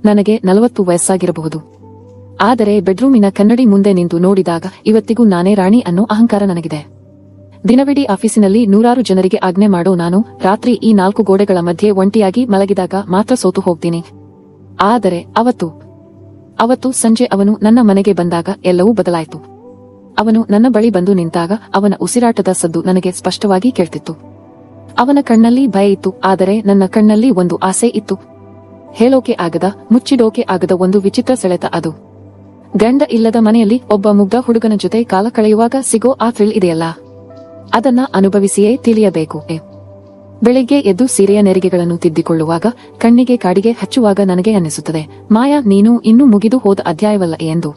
ನನಗೆ 40 ವಯಸ್ಸಾಗಿರಬಹುದು. ಆದರೆ ಬೆಡ್ರೂಮಿನ ಕನ್ನಡಿ ಮುಂದೆ ನಿಂತು ನೋಡಿದಾಗ ಇವತ್ತಿಗೂ ನಾನೇ ರಾಣಿ ಅನ್ನೋ ಅಹಂಕಾರ ನನಗಿದೆ. ದಿನವಿಡೀ ಆಫೀಸಿನಲ್ಲಿ ನೂರಾರು ಜನರಿಗೆ ಆಜ್ಞೆ ಮಾಡೋ ನಾನು ರಾತ್ರಿ ಈ 4 ಗೋಡೆಗಳ ಮಧ್ಯೆ ಒಂಟಿಯಾಗಿ ಮಲಗಿದಾಗ ಮಾತ್ರ ಸೋತು ಹೋಗ್ತೀನಿ. ಆದರೆ ಅವತ್ತು ಸಂಜೆ ಅವನು ನನ್ನ ಮನೆಗೆ ಬಂದಾಗ ಎಲ್ಲವೂ ಬದಲಾಯಿತು. ಅವನು ನನ್ನ ಬಳಿ ಬಂದು ನಿಂತಾಗ ಅವನ ಉಸಿರಾಟದ ಸದ್ದು ನನಗೆ ಸ್ಪಷ್ಟವಾಗಿ ಕೇಳ್ತಿತ್ತು. ಅವನ ಕಣ್ಣಲ್ಲಿ ಭಯ ಇತ್ತು, ಆದರೆ ನನ್ನ ಕಣ್ಣಲ್ಲಿ ಒಂದು ಆಸೆ ಇತ್ತು. ಹೇಳೋಕೆ ಆಗದ, ಮುಚ್ಚಿಡೋಕೆ ಆಗದ ಒಂದು ವಿಚಿತ್ರ ಸೆಳೆತ ಅದು. ಗಂಡ ಇಲ್ಲದ ಮನೆಯಲ್ಲಿ ಒಬ್ಬ ಮುಗ್ಧ ಹುಡುಗನ ಜೊತೆ ಕಾಲ ಕಳೆಯುವಾಗ ಸಿಗೋ ಆ ಥ್ರಿಲ್ ಇದೆಯಲ್ಲ, ಅದನ್ನ ಅನುಭವಿಸಿಯೇ ತಿಳಿಯಬೇಕು. ಬೆಳಿಗ್ಗೆ ಎದ್ದು ಸೀರೆಯ ನೆರಿಗೆಗಳನ್ನು ತಿದ್ದಿಕೊಳ್ಳುವಾಗ, ಕಣ್ಣಿಗೆ ಕಾಡಿಗೆ ಹಚ್ಚುವಾಗ ನನಗೆ ಅನ್ನಿಸುತ್ತದೆ, ಮಾಯಾ, ನೀನು ಇನ್ನೂ ಮುಗಿದು ಹೋದ ಅಧ್ಯಾಯವಲ್ಲ ಎಂದು.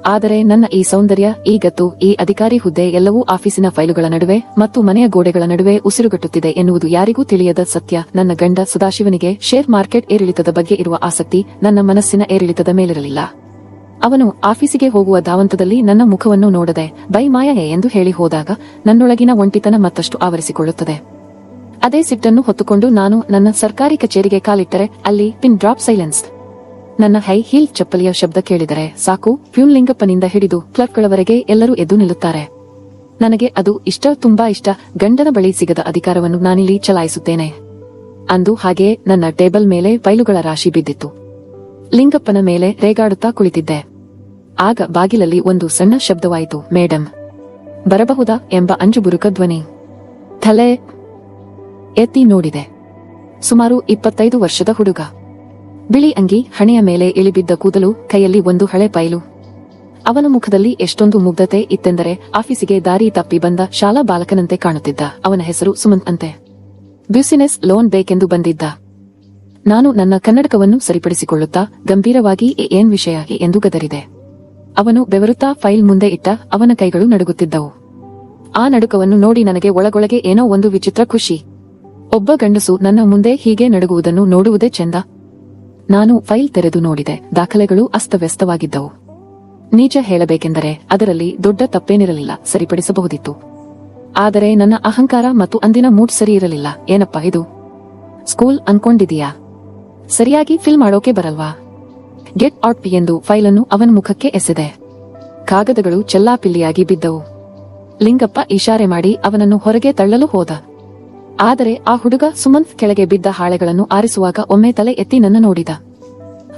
ಆದರೆ ನನ್ನ ಈ ಸೌಂದರ್ಯ, ಈ ಗತ್ತು, ಈ ಅಧಿಕಾರಿ ಹುದ್ದೆ ಎಲ್ಲವೂ ಆಫೀಸಿನ ಫೈಲುಗಳ ನಡುವೆ ಮತ್ತು ಮನೆಯ ಗೋಡೆಗಳ ನಡುವೆ ಉಸಿರುಗಟ್ಟುತ್ತಿದೆ ಎನ್ನುವುದು ಯಾರಿಗೂ ತಿಳಿಯದ ಸತ್ಯ. ನನ್ನ ಗಂಡ ಸದಾಶಿವನಿಗೆ ಶೇರ್ ಮಾರ್ಕೆಟ್ ಏರಿಳಿತದ ಬಗ್ಗೆ ಇರುವ ಆಸಕ್ತಿ ನನ್ನ ಮನಸ್ಸಿನ ಏರಿಳಿತದ ಮೇಲಿರಲಿಲ್ಲ. ಅವನು ಆಫೀಸಿಗೆ ಹೋಗುವ ಧಾವಂತದಲ್ಲಿ ನನ್ನ ಮುಖವನ್ನು ನೋಡದೆ ಬೈ ಮಾಯಾ ಎಂದು ಹೇಳಿ ಹೋದಾಗ ನನ್ನೊಳಗಿನ ಒಂಟಿತನ ಮತ್ತಷ್ಟು ಆವರಿಸಿಕೊಳ್ಳುತ್ತದೆ. ಅದೇ ಸಿಟ್ಟನ್ನು ಹೊತ್ತುಕೊಂಡು ನಾನು ನನ್ನ ಸರ್ಕಾರಿ ಕಚೇರಿಗೆ ಕಾಲಿಟ್ಟರೆ ಅಲ್ಲಿ ಪಿನ್ ಡ್ರಾಪ್ ಸೈಲೆನ್ಸ್. ನನ್ನ ಹೈ ಹೀಲ್ ಚಪ್ಪಲಿಯ ಶಬ್ದ ಕೇಳಿದರೆ ಸಾಕು, ಪ್ಯೂನ್ ಲಿಂಗಪ್ಪನಿಂದ ಹಿಡಿದು ಕ್ಲರ್ಕ್ಗಳವರೆಗೆ ಎಲ್ಲರೂ ಎದ್ದು ನಿಲ್ಲುತ್ತಾರೆ. ನನಗೆ ಅದು ಇಷ್ಟ, ತುಂಬಾ ಇಷ್ಟ. ಗಂಡನ ಬಳಿ ಸಿಗದ ಅಧಿಕಾರವನ್ನು ನಾನಿಲ್ಲಿ ಚಲಾಯಿಸುತ್ತೇನೆ. ಅಂದು ಹಾಗೆಯೇ ನನ್ನ ಟೇಬಲ್ ಮೇಲೆ ಫೈಲುಗಳ ರಾಶಿ ಬಿದ್ದಿತ್ತು. ಲಿಂಗಪ್ಪನ ಮೇಲೆ ರೇಗಾಡುತ್ತಾ ಕುಳಿತಿದ್ದೆ. ಆಗ ಬಾಗಿಲಲ್ಲಿ ಒಂದು ಸಣ್ಣ ಶಬ್ದವಾಯಿತು. ಮೇಡಂ ಬರಬಹುದಾ ಎಂಬ ಅಂಜುಬುರುಕ ಧ್ವನಿ. ತಲೆ ಎತ್ತಿ ನೋಡಿದೆ. ಸುಮಾರು 25 ವರ್ಷದ ಹುಡುಗ. ಬಿಳಿ ಅಂಗಿ, ಹಣೆಯ ಮೇಲೆ ಇಳಿಬಿದ್ದ ಕೂದಲು, ಕೈಯಲ್ಲಿ ಒಂದು ಹಳೆ ಫೈಲು. ಅವನ ಮುಖದಲ್ಲಿ ಎಷ್ಟೊಂದು ಮುಗ್ಧತೆ ಇತ್ತೆಂದರೆ ಆಫೀಸಿಗೆ ದಾರಿ ತಪ್ಪಿ ಬಂದ ಶಾಲಾ ಬಾಲಕನಂತೆ ಕಾಣುತ್ತಿದ್ದ. ಅವನ ಹೆಸರು ಸುಮಂತ್ ಅಂತೆ. ಬ್ಯುಸಿನೆಸ್ ಲೋನ್ ಬೇಕೆಂದು ಬಂದಿದ್ದ. ನಾನು ನನ್ನ ಕನ್ನಡಕವನ್ನು ಸರಿಪಡಿಸಿಕೊಳ್ಳುತ್ತಾ ಗಂಭೀರವಾಗಿ ಏನ್ ವಿಷಯ ಎಂದು ಗದರಿದೆ. ಅವನು ಬೆವರುತ್ತಾ ಫೈಲ್ ಮುಂದೆ ಇಟ್ಟ. ಅವನ ಕೈಗಳು ನಡುಗುತ್ತಿದ್ದವು. ಆ ನಡುಕವನ್ನು ನೋಡಿ ನನಗೆ ಒಳಗೊಳಗೆ ಏನೋ ಒಂದು ವಿಚಿತ್ರ ಖುಷಿ. ಒಬ್ಬ ಗಂಡಸು ನನ್ನ ಮುಂದೆ ಹೀಗೆ ನಡುಗುವುದನ್ನು ನೋಡುವುದೇ ಚೆಂದ. ನಾನು ಫೈಲ್ ತೆರೆದು ನೋಡಿದೆ. ದಾಖಲೆಗಳು ಅಸ್ತವ್ಯಸ್ತವಾಗಿದ್ದವು. ನಿಜ ಹೇಳಬೇಕೆಂದರೆ ಅದರಲ್ಲಿ ದೊಡ್ಡ ತಪ್ಪೇನಿರಲಿಲ್ಲ, ಸರಿಪಡಿಸಬಹುದಿತ್ತು. ಆದರೆ ನನ್ನ ಅಹಂಕಾರ ಮತ್ತು ಅಂದಿನ ಮೂಡ್ ಸರಿ ಇರಲಿಲ್ಲ. ಏನಪ್ಪಾ ಇದು, ಸ್ಕೂಲ್ ಅನ್ಕೊಂಡಿದೀಯಾ? ಸರಿಯಾಗಿ ಫಿಲ್ ಮಾಡೋಕೆ ಬರಲ್ವಾ? ಗೆಟ್ ಔಟ್ ಎಂದು ಫೈಲನ್ನು ಅವನ ಮುಖಕ್ಕೆ ಎಸೆದೆ. ಕಾಗದಗಳು ಚೆಲ್ಲಾಪಿಲ್ಲಿಯಾಗಿ ಬಿದ್ದವು. ಲಿಂಗಪ್ಪ ಇಶಾರೆ ಮಾಡಿ ಅವನನ್ನು ಹೊರಗೆ ತಳ್ಳಲು ಹೋದ. ಆದರೆ ಆ ಹುಡುಗ ಸುಮಂತ್ ಕೆಳಗೆ ಬಿದ್ದ ಹಾಳೆಗಳನ್ನು ಆರಿಸುವಾಗ ಒಮ್ಮೆ ತಲೆ ಎತ್ತಿ ನನ್ನ ನೋಡಿದ.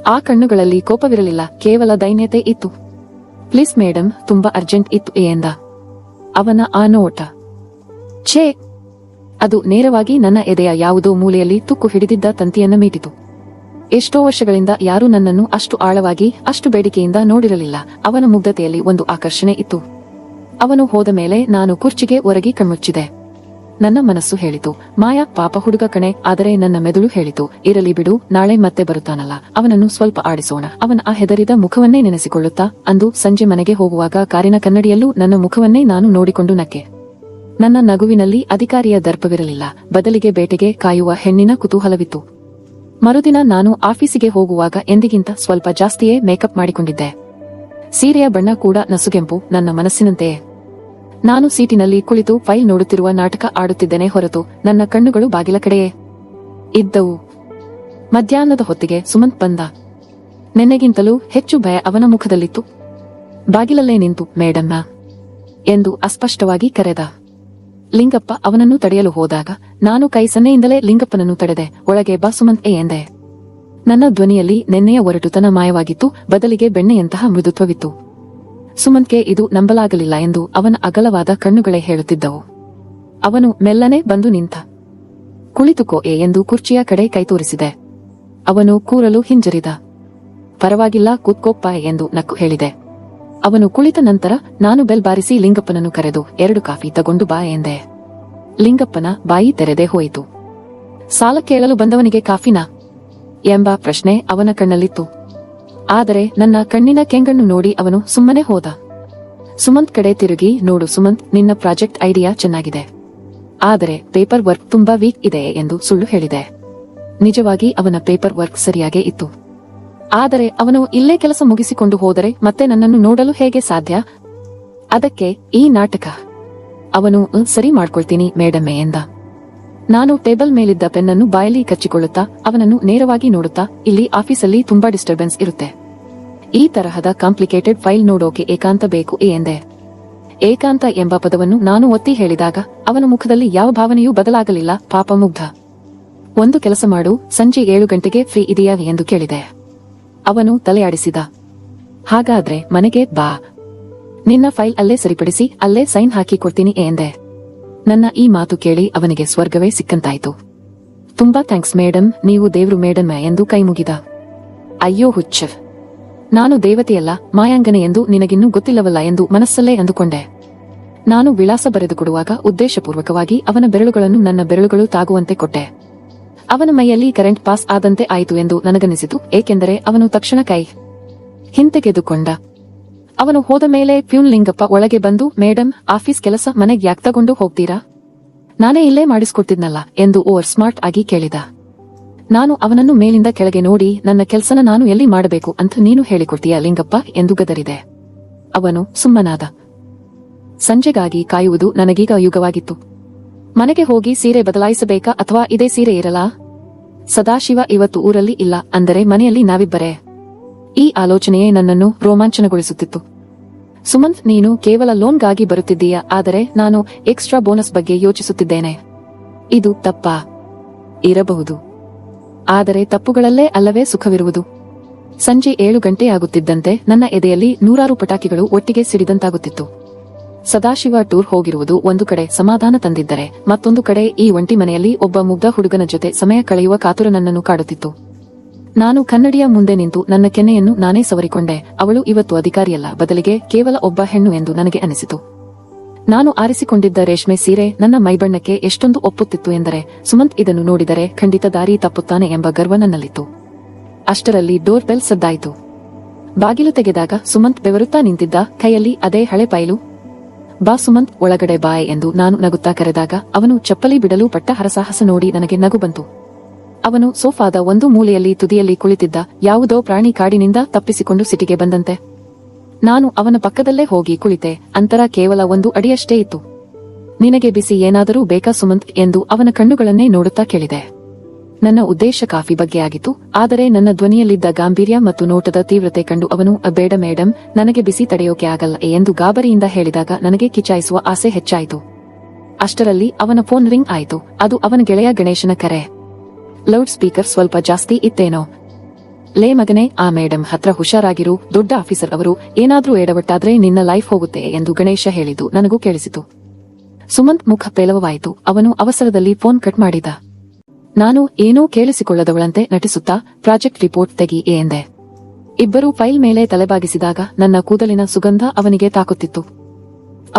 ಆ ಕಣ್ಣುಗಳಲ್ಲಿ ಕೋಪವಿರಲಿಲ್ಲ, ಕೇವಲ ದೈನ್ಯತೆ ಇತ್ತು. ಪ್ಲೀಸ್ ಮೇಡಂ, ತುಂಬಾ ಅರ್ಜೆಂಟ್ ಇತ್ತು ಎಂದ. ಅವನ ಆ ನೋಟ, ಛೇ, ಅದು ನೇರವಾಗಿ ನನ್ನ ಎದೆಯ ಯಾವುದೋ ಮೂಲೆಯಲ್ಲಿ ತುಕ್ಕು ಹಿಡಿದಿದ್ದ ತಂತಿಯನ್ನ ಮೀಟಿತು. ಎಷ್ಟೋ ವರ್ಷಗಳಿಂದ ಯಾರೂ ನನ್ನನ್ನು ಅಷ್ಟು ಆಳವಾಗಿ, ಅಷ್ಟು ಬೇಡಿಕೆಯಿಂದ ನೋಡಿರಲಿಲ್ಲ. ಅವನ ಮುಗ್ಧತೆಯಲ್ಲಿ ಒಂದು ಆಕರ್ಷಣೆ ಇತ್ತು. ಅವನು ಹೋದ ಮೇಲೆ ನಾನು ಕುರ್ಚಿಗೆ ಒರಗಿ ಕಣ್ಮುಚ್ಚಿದೆ. ನನ್ನ ಮನಸ್ಸು ಹೇಳಿತು, ಮಾಯಾ ಪಾಪ ಹುಡುಗ ಕಣೆ. ಆದರೆ ನನ್ನ ಮೆದುಳು ಹೇಳಿತು, ಇರಲಿ ಬಿಡು, ನಾಳೆ ಮತ್ತೆ ಬರುತ್ತಾನಲ್ಲ, ಅವನನ್ನು ಸ್ವಲ್ಪ ಆಡಿಸೋಣ. ಅವನ ಆ ಹೆದರಿದ ಮುಖವನ್ನೇ ನೆನೆಸಿಕೊಳ್ಳುತ್ತಾ ಅಂದು ಸಂಜೆ ಮನೆಗೆ ಹೋಗುವಾಗ ಕಾರಿನ ಕನ್ನಡಿಯಲ್ಲೂ ನನ್ನ ಮುಖವನ್ನೇ ನಾನು ನೋಡಿಕೊಂಡು ನಕ್ಕೆ. ನನ್ನ ನಗುವಿನಲ್ಲಿ ಅಧಿಕಾರಿಯ ದರ್ಪವಿರಲಿಲ್ಲ, ಬದಲಿಗೆ ಬೇಟೆಗೆ ಕಾಯುವ ಹೆಣ್ಣಿನ ಕುತೂಹಲವಿತ್ತು. ಮರುದಿನ ನಾನು ಆಫೀಸಿಗೆ ಹೋಗುವಾಗ ಎಂದಿಗಿಂತ ಸ್ವಲ್ಪ ಜಾಸ್ತಿಯೇ ಮೇಕಪ್ ಮಾಡಿಕೊಂಡಿದ್ದೆ. ಸೀರೆಯ ಬಣ್ಣ ಕೂಡ ನಸುಗೆಂಪು, ನನ್ನ ಮನಸ್ಸಿನಂತೆಯೇ. ನಾನು ಸೀಟಿನಲ್ಲಿ ಕುಳಿತು ಫೈಲ್ ನೋಡುತ್ತಿರುವ ನಾಟಕ ಆಡುತ್ತಿದ್ದೇನೆ ಹೊರತು ನನ್ನ ಕಣ್ಣುಗಳು ಬಾಗಿಲ ಕಡೆಯೇ ಇದ್ದವು. ಮಧ್ಯಾಹ್ನದ ಹೊತ್ತಿಗೆ ಸುಮಂತ್ ಬಂದ. ನೆನ್ನೆಗಿಂತಲೂ ಹೆಚ್ಚು ಭಯ ಅವನ ಮುಖದಲ್ಲಿತ್ತು. ಬಾಗಿಲಲ್ಲೇ ನಿಂತು ಮೇಡಮ್ಮ ಎಂದು ಅಸ್ಪಷ್ಟವಾಗಿ ಕರೆದ. ಲಿಂಗಪ್ಪ ಅವನನ್ನು ತಡೆಯಲು ಹೋದಾಗ ನಾನು ಕೈ ಸನ್ನೆಯಿಂದಲೇ ಲಿಂಗಪ್ಪನನ್ನು ತಡೆದೆ. ಒಳಗೆ ಬಾ ಸುಮಂತ್ ಎಂದೆ. ನನ್ನ ಧ್ವನಿಯಲ್ಲಿ ನೆನ್ನೆಯ ಒರಟುತನ ಮಾಯವಾಗಿತ್ತು, ಬದಲಿಗೆ ಬೆಣ್ಣೆಯಂತಹ ಮೃದುತ್ವವಿತ್ತು. ಸುಮಂತ್ಗೆ ಇದು ನಂಬಲಾಗಲಿಲ್ಲ ಎಂದು ಅವನ ಅಗಲವಾದ ಕಣ್ಣುಗಳೇ ಹೇಳುತ್ತಿದ್ದವು. ಅವನು ಮೆಲ್ಲನೆ ಬಂದು ನಿಂತ. ಕುಳಿತುಕೋ ಎಂದು ಕುರ್ಚಿಯ ಕಡೆ ಕೈ ತೋರಿಸಿದೆ. ಅವನು ಕೂರಲು ಹಿಂಜರಿದ. ಪರವಾಗಿಲ್ಲ, ಕೂತ್ಕೋಪ್ಪ ಎಂದು ನಕ್ಕು ಹೇಳಿದೆ. ಅವನು ಕುಳಿತ ನಂತರ ನಾನು ಬೆಲ್ ಬಾರಿಸಿ ಲಿಂಗಪ್ಪನನ್ನು ಕರೆದು 2 ಕಾಫಿ ತಗೊಂಡು ಬಾ ಎಂದೆ. ಲಿಂಗಪ್ಪನ ಬಾಯಿ ತೆರೆದೇ ಹೋಯಿತು. ಸಾಲ ಕೇಳಲು ಬಂದವನಿಗೆ ಕಾಫಿನಾ ಎಂಬ ಪ್ರಶ್ನೆ ಅವನ ಕಣ್ಣಲ್ಲಿತ್ತು. ಆದರೆ ನನ್ನ ಕಣ್ಣಿನ ಕೆಂಗಣ್ಣು ನೋಡಿ ಅವನು ಸುಮ್ಮನೆ ಹೋದ. ಸುಮಂತ್ ಕಡೆ ತಿರುಗಿ, ನೋಡು ಸುಮಂತ್, ನಿನ್ನ ಪ್ರಾಜೆಕ್ಟ್ ಐಡಿಯಾ ಚೆನ್ನಾಗಿದೆ, ಆದರೆ ಪೇಪರ್ ವರ್ಕ್ ತುಂಬಾ ವೀಕ್ ಇದೆ ಎಂದು ಸುಳ್ಳು ಹೇಳಿದೆ. ನಿಜವಾಗಿ ಅವನ ಪೇಪರ್ ವರ್ಕ್ ಸರಿಯಾಗೇ ಇತ್ತು. ಆದರೆ ಅವನು ಇಲ್ಲೇ ಕೆಲಸ ಮುಗಿಸಿಕೊಂಡು ಹೋದರೆ ಮತ್ತೆ ನನ್ನನ್ನು ನೋಡಲು ಹೇಗೆ ಸಾಧ್ಯ? ಅದಕ್ಕೆ ಈ ನಾಟಕ. ಅವನು ಸರಿ ಮಾಡ್ಕೊಳ್ತೀನಿ ಮೇಡಮ್ಮೆ ಎಂದ. ನಾನು ಟೇಬಲ್ ಮೇಲಿದ್ದ ಪೆನ್ನನ್ನು ಬಾಯಲ್ಲಿ ಕಚ್ಚಿಕೊಳ್ಳುತ್ತಾ ಅವನನ್ನು ನೇರವಾಗಿ ನೋಡುತ್ತಾ, ಇಲ್ಲಿ ಆಫೀಸಲ್ಲಿ ತುಂಬಾ ಡಿಸ್ಟರ್ಬೆನ್ಸ್ ಇರುತ್ತೆ. ಈ ತರಹದ ಕಾಂಪ್ಲಿಕೇಟೆಡ್ ಫೈಲ್ ನೋಡೋಕೆ ಏಕಾಂತ ಬೇಕು ಎಂದೆ. ಏಕಾಂತ ಎಂಬ ಪದವನ್ನು ನಾನು ಒತ್ತಿ ಹೇಳಿದಾಗ ಅವನ ಮುಖದಲ್ಲಿ ಯಾವ ಭಾವನೆಯೂ ಬದಲಾಗಲಿಲ್ಲ. ಪಾಪ ಮುಗ್ಧ. ಒಂದು ಕೆಲಸ ಮಾಡು, ಸಂಜೆ 7 ಗಂಟೆಗೆ ಫ್ರೀ ಇದೆಯಾ ಎಂದು ಕೇಳಿದೆ. ಅವನು ತಲೆಯಾಡಿಸಿದ. ಹಾಗಾದ್ರೆ ಮನೆಗೆ ಬಾ, ನಿನ್ನ ಫೈಲ್ ಅಲ್ಲೇ ಸರಿಪಡಿಸಿ ಅಲ್ಲೇ ಸೈನ್ ಹಾಕಿ ಕೊಡ್ತೀನಿ ಎಂದೆ. ನನ್ನ ಈ ಮಾತು ಕೇಳಿ ಅವನಿಗೆ ಸ್ವರ್ಗವೇ ಸಿಕ್ಕಂತಾಯ್ತು. ತುಂಬಾ ಥ್ಯಾಂಕ್ಸ್ ಮೇಡಮ್, ನೀವು ದೇವ್ರು ಮೇಡಮ್ ಎಂದು ಕೈ ಮುಗಿದ. ಅಯ್ಯೋ ಹುಚ್ಚ, ನಾನು ದೇವತೆಯಲ್ಲ ಮಾಯಾಂಗನೆ ಎಂದು ನಿನಗಿನ್ನೂ ಗೊತ್ತಿಲ್ಲವಲ್ಲ ಎಂದು ಮನಸ್ಸಲ್ಲೇ ಅಂದುಕೊಂಡೆ. ನಾನು ವಿಳಾಸ ಬರೆದು ಕೊಡುವಾಗ ಉದ್ದೇಶಪೂರ್ವಕವಾಗಿ ಅವನ ಬೆರಳುಗಳನ್ನು ನನ್ನ ಬೆರಳುಗಳು ತಾಗುವಂತೆ ಕೊಟ್ಟೆ. ಅವನ ಮೈಯಲ್ಲಿ ಕರೆಂಟ್ ಪಾಸ್ ಆದಂತೆ ಆಯಿತು ಎಂದು ನನಗನ್ನಿಸಿತು, ಏಕೆಂದರೆ ಅವನು ತಕ್ಷಣ ಕೈ ಹಿಂತೆಗೆದುಕೊಂಡ. ಅವನು ಹೋದ ಮೇಲೆ ಪ್ಯೂನ್ ಲಿಂಗಪ್ಪ ಒಳಗೆ ಬಂದು, ಮೇಡಮ್, ಆಫೀಸ್ ಕೆಲಸ ಮನೆಗೆ ಯಾಕ್ ತಗೊಂಡು ಹೋಗ್ತೀರಾ? ನಾನೇ ಇಲ್ಲೇ ಮಾಡಿಸ್ಕೊಡ್ತಿದ್ನಲ್ಲ ಎಂದು ಓವರ್ ಸ್ಮಾರ್ಟ್ ಆಗಿ ಕೇಳಿದ. ನಾನು ಅವನನ್ನು ಮೇಲಿಂದ ಕೆಳಗೆ ನೋಡಿ, ನನ್ನ ಕೆಲಸನ ನಾನು ಎಲ್ಲಿ ಮಾಡಬೇಕು ಅಂತ ನೀನು ಹೇಳಿಕೊಡ್ತೀಯ ಲಿಂಗಪ್ಪ ಎಂದು ಗದರಿದೆ. ಅವನು ಸುಮ್ಮನಾದ. ಸಂಜೆಗಾಗಿ ಕಾಯುವುದು ನನಗೀಗ ಯುಗವಾಗಿತ್ತು. ಮನೆಗೆ ಹೋಗಿ ಸೀರೆ ಬದಲಾಯಿಸಬೇಕಾ ಅಥವಾ ಇದೇ ಸೀರೆ ಇರಲಾ? ಸದಾಶಿವ ಇವತ್ತು ಊರಲ್ಲಿ ಇಲ್ಲ, ಅಂದರೆ ಮನೆಯಲ್ಲಿ ನಾವಿಬ್ಬರೇ. ಈ ಆಲೋಚನೆಯೇ ನನ್ನನ್ನು ರೋಮಾಂಚನಗೊಳಿಸುತ್ತಿತ್ತು. ಸುಮಂತ್, ನೀನು ಕೇವಲ ಲೋನ್ಗಾಗಿ ಬರುತ್ತಿದ್ದೀಯಾ, ಆದರೆ ನಾನು ಎಕ್ಸ್ಟ್ರಾ ಬೋನಸ್ ಬಗ್ಗೆ ಯೋಚಿಸುತ್ತಿದ್ದೇನೆ. ಇದು ತಪ್ಪಾ? ಇರಬಹುದು, ಆದರೆ ತಪ್ಪುಗಳಲ್ಲೇ ಅಲ್ಲವೇ ಸುಖವಿರುವುದು. ಸಂಜೆ 7 ಗಂಟೆಯಾಗುತ್ತಿದ್ದಂತೆ ನನ್ನ ಎದೆಯಲ್ಲಿ 100 ಪಟಾಕಿಗಳು ಒಟ್ಟಿಗೆ ಸಿಡಿದಂತಾಗುತ್ತಿತ್ತು. ಸದಾಶಿವ ಟೂರ್ ಹೋಗಿರುವುದು ಒಂದು ಕಡೆ ಸಮಾಧಾನ ತಂದಿದ್ದರೆ, ಮತ್ತೊಂದು ಕಡೆ ಈ ಒಂಟಿ ಮನೆಯಲ್ಲಿ ಒಬ್ಬ ಮುಗ್ಧ ಹುಡುಗನ ಜೊತೆ ಸಮಯ ಕಳೆಯುವ ಕಾತುರ ನನ್ನನ್ನು ಕಾಡುತ್ತಿತ್ತು. ನಾನು ಕನ್ನಡಿಯ ಮುಂದೆ ನಿಂತು ನನ್ನ ಕೆನ್ನೆಯನ್ನು ನಾನೇ ಸವರಿಕೊಂಡೆ. ಅವಳು ಇವತ್ತು ಅಧಿಕಾರಿಯಲ್ಲ, ಬದಲಿಗೆ ಕೇವಲ ಒಬ್ಬ ಹೆಣ್ಣು ಎಂದು ನನಗೆ ಅನಿಸಿತು. ನಾನು ಆರಿಸಿಕೊಂಡಿದ್ದ ರೇಷ್ಮೆ ಸೀರೆ ನನ್ನ ಮೈಬಣ್ಣಕ್ಕೆ ಎಷ್ಟೊಂದು ಒಪ್ಪುತ್ತಿತ್ತು ಎಂದರೆ, ಸುಮಂತ್ ಇದನ್ನು ನೋಡಿದರೆ ಖಂಡಿತ ದಾರಿ ತಪ್ಪುತ್ತಾನೆ ಎಂಬ ಗರ್ವ ನನ್ನಲ್ಲಿತ್ತು. ಅಷ್ಟರಲ್ಲಿ ಡೋರ್ ಬೆಲ್ ಸದ್ದಾಯಿತು. ಬಾಗಿಲು ತೆಗೆದಾಗ ಸುಮಂತ್ ಬೆವರುತ್ತಾ ನಿಂತಿದ್ದ, ಕೈಯಲ್ಲಿ ಅದೇ ಹಳೆ ಫೈಲು. ಬಾ ಸುಮಂತ್, ಒಳಗಡೆ ಬಾಯ್ ಎಂದು ನಾನು ನಗುತ್ತಾ ಕರೆದಾಗ ಅವನು ಚಪ್ಪಲಿ ಬಿಡಲು ಪಟ್ಟ ಹರಸಾಹಸ ನೋಡಿ ನನಗೆ ನಗು ಬಂತು. ಅವನು ಸೋಫಾದ ಒಂದು ಮೂಲೆಯಲ್ಲಿ ತುದಿಯಲ್ಲಿ ಕುಳಿತಿದ್ದ, ಯಾವುದೋ ಪ್ರಾಣಿ ಕಾಡಿನಿಂದ ತಪ್ಪಿಸಿಕೊಂಡು ಸಿಟಿಗೆ ಬಂದಂತೆ. ನಾನು ಅವನ ಪಕ್ಕದಲ್ಲೇ ಹೋಗಿ ಕುಳಿತೆ. ಅಂತರ ಕೇವಲ 1 ಅಡಿಯಷ್ಟೇ ಇತ್ತು. ನಿನಗೆ ಬಿಸಿ ಏನಾದರೂ ಬೇಕಾ ಸುಮಂತ್ ಎಂದು ಅವನ ಕಣ್ಣುಗಳನ್ನೇ ನೋಡುತ್ತಾ ಕೇಳಿದೆ. ನನ್ನ ಉದ್ದೇಶ ಕಾಫಿ ಬಗ್ಗೆ ಆಗಿತ್ತು, ಆದರೆ ನನ್ನ ಧ್ವನಿಯಲ್ಲಿದ್ದ ಗಾಂಭೀರ್ಯ ಮತ್ತು ನೋಟದ ತೀವ್ರತೆ ಕಂಡು ಅವನು, ಬೇಡ ಮೇಡಮ್, ನನಗೆ ಬಿಸಿ ತಡೆಯೋಕೆ ಆಗಲ್ಲ ಎಂದು ಗಾಬರಿಯಿಂದ ಹೇಳಿದಾಗ ನನಗೆ ಕಿಚಾಯಿಸುವ ಆಸೆ ಹೆಚ್ಚಾಯಿತು. ಅಷ್ಟರಲ್ಲಿ ಅವನ ಫೋನ್ ರಿಂಗ್ ಆಯಿತು. ಅದು ಅವನ ಗೆಳೆಯ ಗಣೇಶನ ಕರೆ. ಲೌಡ್ ಸ್ಪೀಕರ್ ಸ್ವಲ್ಪ ಜಾಸ್ತಿ ಇತ್ತೇನೋ. ಲೇ ಮಗನೇ, ಆ ಮೇಡಮ್ ಹತ್ರ ಹುಷಾರಾಗಿರು, ದೊಡ್ಡ ಆಫೀಸರ್ ಅವರು, ಏನಾದ್ರೂ ಎಡವಟ್ಟಾದ್ರೆ ನಿನ್ನ ಲೈಫ್ ಹೋಗುತ್ತೆ ಎಂದು ಗಣೇಶ ಹೇಳಿದ್ದು ನನಗೂ ಕೇಳಿಸಿತು. ಸುಮಂತ್ ಮುಖ ಪೇಲವವಾಯಿತು. ಅವನು ಅವಸರದಲ್ಲಿ ಫೋನ್ ಕಟ್ ಮಾಡಿದ. ನಾನು ಏನೂ ಕೇಳಿಸಿಕೊಳ್ಳದವಳಂತೆ ನಟಿಸುತ್ತಾ, ಪ್ರಾಜೆಕ್ಟ್ ರಿಪೋರ್ಟ್ ತೆಗಿ ಎಂದೆ. ಇಬ್ಬರೂ ಫೈಲ್ ಮೇಲೆ ತಲೆಬಾಗಿಸಿದಾಗ ನನ್ನ ಕೂದಲಿನ ಸುಗಂಧ ಅವನಿಗೆ ತಾಕುತ್ತಿತ್ತು.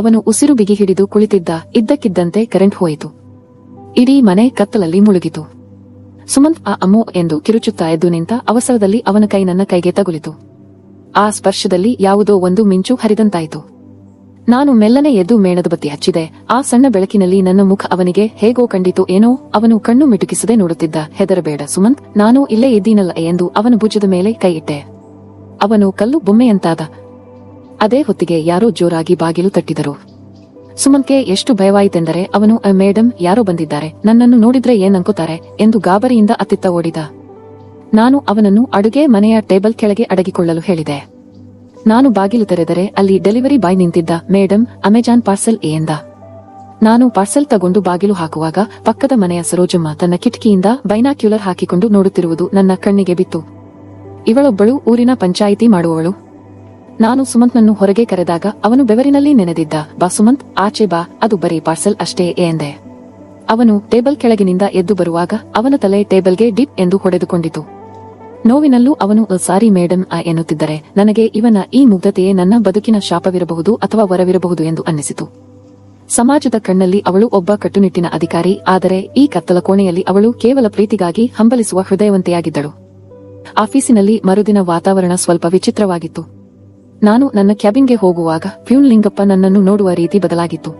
ಅವನು ಉಸಿರು ಬಿಗಿ ಹಿಡಿದು ಕುಳಿತಿದ್ದ. ಇದ್ದಕ್ಕಿದ್ದಂತೆ ಕರೆಂಟ್ ಹೋಯಿತು. ಇಡೀ ಮನೆ ಕತ್ತಲಲ್ಲಿ ಮುಳುಗಿತು. ಸುಮಂತ್ ಆ ಅಮ್ಮೋ ಎಂದು ಕಿರುಚುತ್ತಾ ಎದ್ದು ನಿಂತ. ಅವಸರದಲ್ಲಿ ಅವನ ಕೈ ನನ್ನ ಕೈಗೆ ತಗುಲಿತು. ಆ ಸ್ಪರ್ಶದಲ್ಲಿ ಯಾವುದೋ ಒಂದು ಮಿಂಚು ಹರಿದಂತಾಯಿತು. ನಾನು ಮೆಲ್ಲನೆ ಎದ್ದು ಮೇಣದ ಬತ್ತಿ ಹಚ್ಚಿದೆ. ಆ ಸಣ್ಣ ಬೆಳಕಿನಲ್ಲಿ ನನ್ನ ಮುಖ ಅವನಿಗೆ ಹೇಗೋ ಕಂಡಿತು ಏನೋ. ಅವನು ಕಣ್ಣು ಮಿಟುಕಿಸದೆ ನೋಡುತ್ತಿದ್ದ. ಹೆದರಬೇಡ ಸುಮಂತ್, ನಾನು ಇಲ್ಲೇ ಇದ್ದೀನಲ್ಲ ಎಂದು ಅವನ ಭುಜದ ಮೇಲೆ ಕೈ ಇಟ್ಟೆ. ಅವನು ಕಲ್ಲು ಬೊಮ್ಮೆಯಂತಾದ. ಅದೇ ಹೊತ್ತಿಗೆ ಯಾರೋ ಜೋರಾಗಿ ಬಾಗಿಲು ತಟ್ಟಿದರು. ಸುಮಂತ್ಗೆ ಎಷ್ಟು ಭಯವಾಯಿತೆಂದರೆ ಅವನು, ಮೇಡಮ್, ಯಾರೋ ಬಂದಿದ್ದಾರೆ, ನನ್ನನ್ನು ನೋಡಿದ್ರೆ ಏನ್ ಅನ್ಕೋತಾರೆ ಎಂದು ಗಾಬರಿಯಿಂದ ಅತ್ತಿತ್ತ ಓಡಿದ. ನಾನು ಅವನನ್ನು ಅಡುಗೆ ಮನೆಯ ಟೇಬಲ್ ಕೆಳಗೆ ಅಡಗಿಕೊಳ್ಳಲು ಹೇಳಿದೆ. ನಾನು ಬಾಗಿಲು ತೆರೆದರೆ ಅಲ್ಲಿ ಡೆಲಿವರಿ ಬಾಯ್ ನಿಂತಿದ್ದ. ಮೇಡಮ್, ಅಮೆಜಾನ್ ಪಾರ್ಸೆಲ್ ಎಂದ. ನಾನು ಪಾರ್ಸೆಲ್ ತಗೊಂಡು ಬಾಗಿಲು ಹಾಕುವಾಗ ಪಕ್ಕದ ಮನೆಯ ಸರೋಜಮ್ಮ ತನ್ನ ಕಿಟಕಿಯಿಂದ ಬೈನಾಕ್ಯುಲರ್ ಹಾಕಿಕೊಂಡು ನೋಡುತ್ತಿರುವುದು ನನ್ನ ಕಣ್ಣಿಗೆ ಬಿತ್ತು. ಇವಳೊಬ್ಬಳು ಊರಿನ ಪಂಚಾಯಿತಿ ಮಾಡುವವಳು. ನಾನು ಸುಮಂತ್ನನ್ನು ಹೊರಗೆ ಕರೆದಾಗ ಅವನು ಬೆವರಿನಲ್ಲಿ ನೆನೆದಿದ್ದ. ಬಾ ಸುಮಂತ್, ಆಚೆ ಬಾ, ಅದು ಬರೀ ಪಾರ್ಸೆಲ್ ಅಷ್ಟೇ ಎಂದೆ. ಅವನು ಟೇಬಲ್ ಕೆಳಗಿನಿಂದ ಎದ್ದು ಬರುವಾಗ ಅವನ ತಲೆ ಟೇಬಲ್ಗೆ ಡಿಪ್ ಎಂದು ಹೊಡೆದುಕೊಂಡಿತು. ನೋವಿನಲ್ಲೂ ಅವನು, ಸಾರಿ ಮೇಡಮ್ ಎನ್ನುತ್ತಿದ್ದರೆ ನನಗೆ ಇವನ ಈ ಮುಗ್ಧತೆಯೇ ನನ್ನ ಬದುಕಿನ ಶಾಪವಿರಬಹುದು ಅಥವಾ ವರವಿರಬಹುದು ಎಂದು ಅನ್ನಿಸಿತು. ಸಮಾಜದ ಕಣ್ಣಲ್ಲಿ ಅವಳು ಒಬ್ಬ ಕಟ್ಟುನಿಟ್ಟಿನ ಅಧಿಕಾರಿ, ಆದರೆ ಈ ಕತ್ತಲ ಕೋಣೆಯಲ್ಲಿ ಅವಳು ಕೇವಲ ಪ್ರೀತಿಗಾಗಿ ಹಂಬಲಿಸುವ ಹೃದಯವಂತೆಯಾಗಿದ್ದಳು. ಆಫೀಸಿನಲ್ಲಿ ಮರುದಿನ ವಾತಾವರಣ ಸ್ವಲ್ಪ ವಿಚಿತ್ರವಾಗಿತ್ತು. ನಾನು ನನ್ನ ಕ್ಯಾಬಿನ್ಗೆ ಹೋಗುವಾಗ ಪ್ಯೂನ್ ಲಿಂಗಪ್ಪ ನನ್ನನ್ನು ನೋಡುವ ರೀತಿ ಬದಲಾಗಿತ್ತು.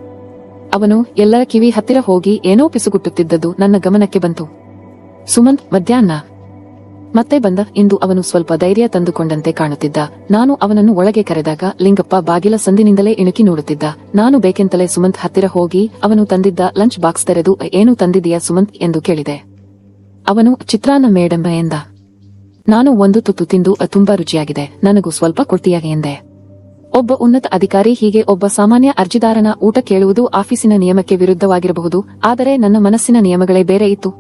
ಅವನು ಎಲ್ಲರ ಕಿವಿ ಹತ್ತಿರ ಹೋಗಿ ಏನೋ ಪಿಸುಗುಟ್ಟುತ್ತಿದ್ದದ್ದು ನನ್ನ ಗಮನಕ್ಕೆ ಬಂತು. ಸುಮಂತ್, ಮಧ್ಯಾಹ್ನ ಮತ್ತೆ ಬಂದ ಎಂದು ಅವನು ಸ್ವಲ್ಪ ಧೈರ್ಯ ತಂದುಕೊಂಡಂತೆ ಕಾಣುತ್ತಿದ್ದ. ನಾನು ಅವನನ್ನು ಒಳಗೆ ಕರೆದಾಗ ಲಿಂಗಪ್ಪ ಬಾಗಿಲ ಸಂದಿನಿಂದಲೇ ಇಣುಕಿ ನೋಡುತ್ತಿದ್ದ. ನಾನು ಬೇಕೆಂತಲೇ ಸುಮಂತ್ ಹತ್ತಿರ ಹೋಗಿ ಅವನು ತಂದಿದ್ದ ಲಂಚ್ ಬಾಕ್ಸ್ ತೆರೆದು ಏನು ತಂದಿದೀಯಾ ಸುಮಂತ್ ಎಂದು ಕೇಳಿದೆ. ಅವನು ಚಿತ್ರಾನ್ನ ಮೇಡಮ್ ಎಂದ. ನಾನು ಒಂದು ತುತ್ತು ತಿಂದು ತುಂಬಾ ರುಚಿಯಾಗಿದೆ, ನನಗೂ ಸ್ವಲ್ಪ ಕೊಡ್ತೀಯಾ ಎಂದೆ. ಒಬ್ಬ ಉನ್ನತ ಅಧಿಕಾರಿ ಹೀಗೆ ಒಬ್ಬ ಸಾಮಾನ್ಯ ಅರ್ಜಿದಾರನ ಊಟ ಕೇಳುವುದು ಆಫೀಸಿನ ನಿಯಮಕ್ಕೆ ವಿರುದ್ಧವಾಗಿರಬಹುದು, ಆದರೆ ನನ್ನ ಮನಸ್ಸಿನ ನಿಯಮಗಳೇ ಬೇರೆ ಇತ್ತು.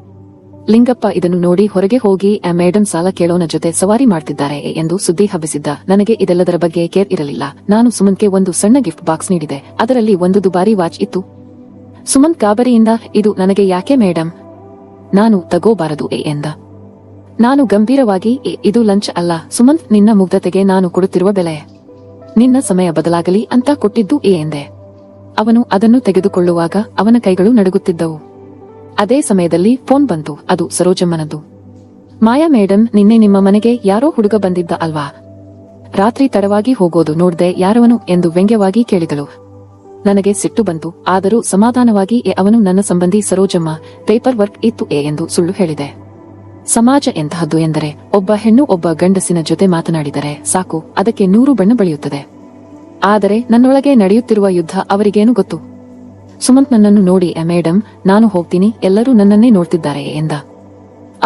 ಲಿಂಗಪ್ಪ ಇದನ್ನು ನೋಡಿ ಹೊರಗೆ ಹೋಗಿ ಮೇಡಮ್ ಸಾಲ ಕೇಳೋನ ಜೊತೆ ಸವಾರಿ ಮಾಡ್ತಿದ್ದಾರೆ ಎಂದು ಸುದ್ದಿ ಹಬ್ಬಿಸಿದ್ದ. ನನಗೆ ಇದೆಲ್ಲದರ ಬಗ್ಗೆ ಕೇರ್ ಇರಲಿಲ್ಲ. ನಾನು ಸುಮಂತ್ಗೆ ಒಂದು ಸಣ್ಣ ಗಿಫ್ಟ್ ಬಾಕ್ಸ್ ನೀಡಿದೆ. ಅದರಲ್ಲಿ ಒಂದು ದುಬಾರಿ ವಾಚ್ ಇತ್ತು. ಸುಮಂತ್ ಗಾಬರಿಯಿಂದ ಇದು ನನಗೆ ಯಾಕೆ ಮೇಡಮ್, ನಾನು ತಗೋಬಾರದು ಎಂದ. ನಾನು ಗಂಭೀರವಾಗಿ ಇದು ಲಂಚ್ ಅಲ್ಲ ಸುಮಂತ್, ನಿನ್ನ ಮುಗ್ಧತೆಗೆ ನಾನು ಕೊಡುತ್ತಿರುವ ಬೆಲೆ, ನಿನ್ನ ಸಮಯ ಬದಲಾಗಲಿ ಅಂತ ಕೊಟ್ಟಿದ್ದು ಎಂದೆ. ಅವನು ಅದನ್ನು ತೆಗೆದುಕೊಳ್ಳುವಾಗ ಅವನ ಕೈಗಳು ನಡುಗುತ್ತಿದ್ದವು. ಅದೇ ಸಮಯದಲ್ಲಿ ಫೋನ್ ಬಂತು. ಅದು ಸರೋಜಮ್ಮನದ್ದು. ಮಾಯಾ ಮೇಡಮ್, ನಿನ್ನೆ ನಿಮ್ಮ ಮನೆಗೆ ಯಾರೋ ಹುಡುಗ ಬಂದಿದ್ದ ಅಲ್ವಾ? ರಾತ್ರಿ ತಡವಾಗಿ ಹೋಗೋದು ನೋಡ್ದೆ, ಯಾರವನು ಎಂದು ವ್ಯಂಗ್ಯವಾಗಿ ಕೇಳಿದಳು. ನನಗೆ ಸಿಟ್ಟು ಬಂತು, ಆದರೂ ಸಮಾಧಾನವಾಗಿ ಅವನು ನನ್ನ ಸಂಬಂಧಿ ಸರೋಜಮ್ಮ, ಪೇಪರ್ ವರ್ಕ್ ಇತ್ತು ಎಂದು ಸುಳ್ಳು ಹೇಳಿದೆ. ಸಮಾಜ ಎಂತಹದ್ದು ಎಂದರೆ ಒಬ್ಬ ಹೆಣ್ಣು ಒಬ್ಬ ಗಂಡಸಿನ ಜೊತೆ ಮಾತನಾಡಿದರೆ ಸಾಕು, ಅದಕ್ಕೆ 100 ಬಣ್ಣ ಬಳಿಯುತ್ತದೆ. ಆದರೆ ನನ್ನೊಳಗೆ ನಡೆಯುತ್ತಿರುವ ಯುದ್ಧ ಅವರಿಗೇನು ಗೊತ್ತು? ಸುಮಂತ್ ನನ್ನನ್ನು ನೋಡಿ ಮೇಡಮ್ ನಾನು ಹೋಗ್ತೀನಿ, ಎಲ್ಲರೂ ನನ್ನನ್ನೇ ನೋಡ್ತಿದ್ದಾರೆ ಎಂದ.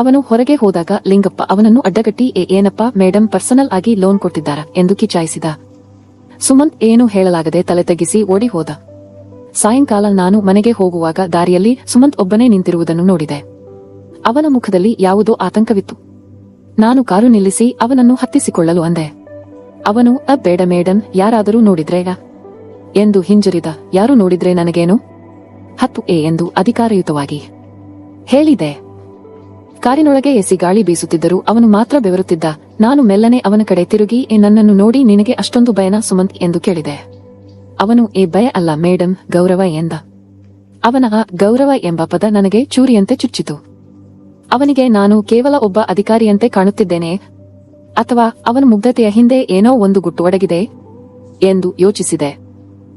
ಅವನು ಹೊರಗೆ ಹೋದಾಗ ಲಿಂಗಪ್ಪ ಅವನನ್ನು ಅಡ್ಡಗಟ್ಟಿ ಏನಪ್ಪ ಮೇಡಮ್ ಪರ್ಸನಲ್ ಆಗಿ ಲೋನ್ ಕೊಟ್ಟಿದ್ದಾರ ಎಂದು ಕಿಚಾಯಿಸಿದ. ಸುಮಂತ್ ಏನು ಹೇಳಲಾಗದೆ ತಲೆ ತಗ್ಗಿಸಿ ಓಡಿ ಹೋದ. ಸಾಯಂಕಾಲ ನಾನು ಮನೆಗೆ ಹೋಗುವಾಗ ದಾರಿಯಲ್ಲಿ ಸುಮಂತ್ ಒಬ್ಬನೇ ನಿಂತಿರುವುದನ್ನು ನೋಡಿದೆ. ಅವನ ಮುಖದಲ್ಲಿ ಯಾವುದೋ ಆತಂಕವಿತ್ತು. ನಾನು ಕಾರು ನಿಲ್ಲಿಸಿ ಅವನನ್ನು ಹತ್ತಿಸಿಕೊಳ್ಳಲು ಅಂದೆ. ಅವನು ಬೇಡ ಮೇಡಮ್, ಯಾರಾದರೂ ನೋಡಿದ್ರೆ ಎಂದು ಹಿಂಜರಿದ. ಯಾರು ನೋಡಿದ್ರೆ ನನಗೇನು, ಹತ್ತು ಎಂದು ಅಧಿಕಾರಯುತವಾಗಿ ಹೇಳಿದೆ. ಕಾರಿನೊಳಗೆ ಎಸಿ ಗಾಳಿ ಬೀಸುತ್ತಿದ್ದರೂ ಅವನು ಮಾತ್ರ ಬೆವರುತ್ತಿದ್ದ. ನಾನು ಮೆಲ್ಲನೆ ಅವನ ಕಡೆ ತಿರುಗಿ ನನ್ನನ್ನು ನೋಡಿ ನಿನಗೆ ಅಷ್ಟೊಂದು ಭಯನಾ ಸುಮಂತ್ ಎಂದು ಕೇಳಿದೆ. ಅವನು ಭಯ ಅಲ್ಲ ಮೇಡಮ್, ಗೌರವ ಎಂದ. ಅವನ ಗೌರವ ಎಂಬ ಪದ ನನಗೆ ಚೂರಿಯಂತೆ ಚುಚ್ಚಿತು. ಅವನಿಗೆ ನಾನು ಕೇವಲ ಒಬ್ಬ ಅಧಿಕಾರಿಯಂತೆ ಕಾಣುತ್ತಿದ್ದೇನೆ, ಅಥವಾ ಅವನ ಮುಗ್ಧತೆಯ ಹಿಂದೆ ಏನೋ ಒಂದು ಗುಟ್ಟು ಅಡಗಿದೆ ಎಂದು ಯೋಚಿಸಿದೆ.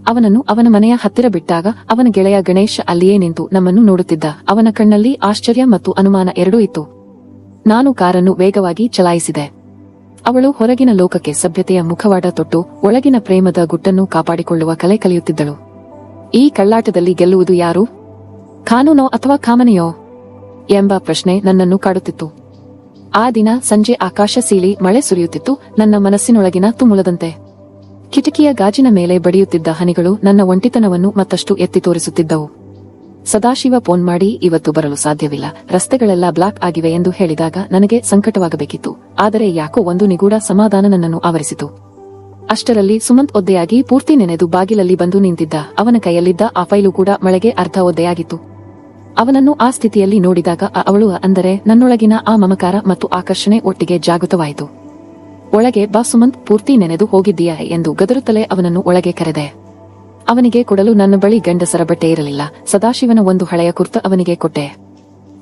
ಅವನನ್ನು ಅವನ ಮನೆಯ ಹತ್ತಿರ ಬಿಟ್ಟಾಗ ಅವನ ಗೆಳೆಯ ಗಣೇಶ್ ಅಲ್ಲಿಯೇ ನಿಂತು ನಮ್ಮನ್ನು ನೋಡುತ್ತಿದ್ದ. ಅವನ ಕಣ್ಣಲ್ಲಿ ಆಶ್ಚರ್ಯ ಮತ್ತು ಅನುಮಾನ ಎರಡೂ ಇತ್ತು. ನಾನು ಕಾರನ್ನು ವೇಗವಾಗಿ ಚಲಾಯಿಸಿದೆ. ಅವಳು ಹೊರಗಿನ ಲೋಕಕ್ಕೆ ಸಭ್ಯತೆಯ ಮುಖವಾಡ ತೊಟ್ಟು ಒಳಗಿನ ಪ್ರೇಮದ ಗುಟ್ಟನ್ನು ಕಾಪಾಡಿಕೊಳ್ಳುವ ಕಲೆ ಕಲಿಯುತ್ತಿದ್ದಳು. ಈ ಕಳ್ಳಾಟದಲ್ಲಿ ಗೆಲ್ಲುವುದು ಯಾರು, ಕಾನೂನೋ ಅಥವಾ ಕಾಮನೆಯೋ ಎಂಬ ಪ್ರಶ್ನೆ ನನ್ನನ್ನು ಕಾಡುತ್ತಿತ್ತು. ಆ ದಿನ ಸಂಜೆ ಆಕಾಶ ಸೀಳಿ ಮಳೆ ಸುರಿಯುತ್ತಿತ್ತು. ನನ್ನ ಮನಸ್ಸಿನೊಳಗಿನ ತುಮುಲದಂತೆ ಕಿಟಕಿಯ ಗಾಜಿನ ಮೇಲೆ ಬಡಿಯುತ್ತಿದ್ದ ಹನಿಗಳು ನನ್ನ ಒಂಟಿತನವನ್ನು ಮತ್ತಷ್ಟು ಎತ್ತಿ ತೋರಿಸುತ್ತಿದ್ದವು. ಸದಾಶಿವ ಫೋನ್ ಮಾಡಿ ಇವತ್ತು ಬರಲು ಸಾಧ್ಯವಿಲ್ಲ, ರಸ್ತೆಗಳೆಲ್ಲ ಬ್ಲಾಕ್ ಆಗಿವೆ ಎಂದು ಹೇಳಿದಾಗ ನನಗೆ ಸಂಕಟವಾಗಬೇಕಿತ್ತು. ಆದರೆ ಯಾಕೋ ಒಂದು ನಿಗೂಢ ಸಮಾಧಾನ ನನ್ನನ್ನು ಆವರಿಸಿತು. ಅಷ್ಟರಲ್ಲಿ ಸುಮಂತ್ ಒದ್ದೆಯಾಗಿ ಪೂರ್ತಿ ನೆನೆದು ಬಾಗಿಲಲ್ಲಿ ಬಂದು ನಿಂತಿದ್ದ. ಅವನ ಕೈಯಲ್ಲಿದ್ದ ಆ ಫೈಲು ಕೂಡ ಮಳೆಗೆ ಅರ್ಧ ಒದ್ದೆಯಾಗಿತ್ತು. ಅವನನ್ನು ಆ ಸ್ಥಿತಿಯಲ್ಲಿ ನೋಡಿದಾಗ ಅವಳು ಅಂದರೆ ನನ್ನೊಳಗಿನ ಆ ಮಮಕಾರ ಮತ್ತು ಆಕರ್ಷಣೆ ಒಟ್ಟಿಗೆ ಜಾಗೃತವಾಯಿತು. ಒಳಗೆ ಬಾ ಸುಮಂತ್, ಪೂರ್ತಿ ನೆನೆದು ಹೋಗಿದ್ದೀಯಾ ಎಂದು ಗದರುತ್ತಲೇ ಅವನನ್ನು ಒಳಗೆ ಕರೆದೆ. ಅವನಿಗೆ ಕೊಡಲು ನನ್ನ ಬಳಿ ಗಂಡಸರ ಬಟ್ಟೆ ಇರಲಿಲ್ಲ. ಸದಾಶಿವನ ಒಂದು ಹಳೆಯ ಕುರ್ತ ಅವನಿಗೆ ಕೊಟ್ಟೆ.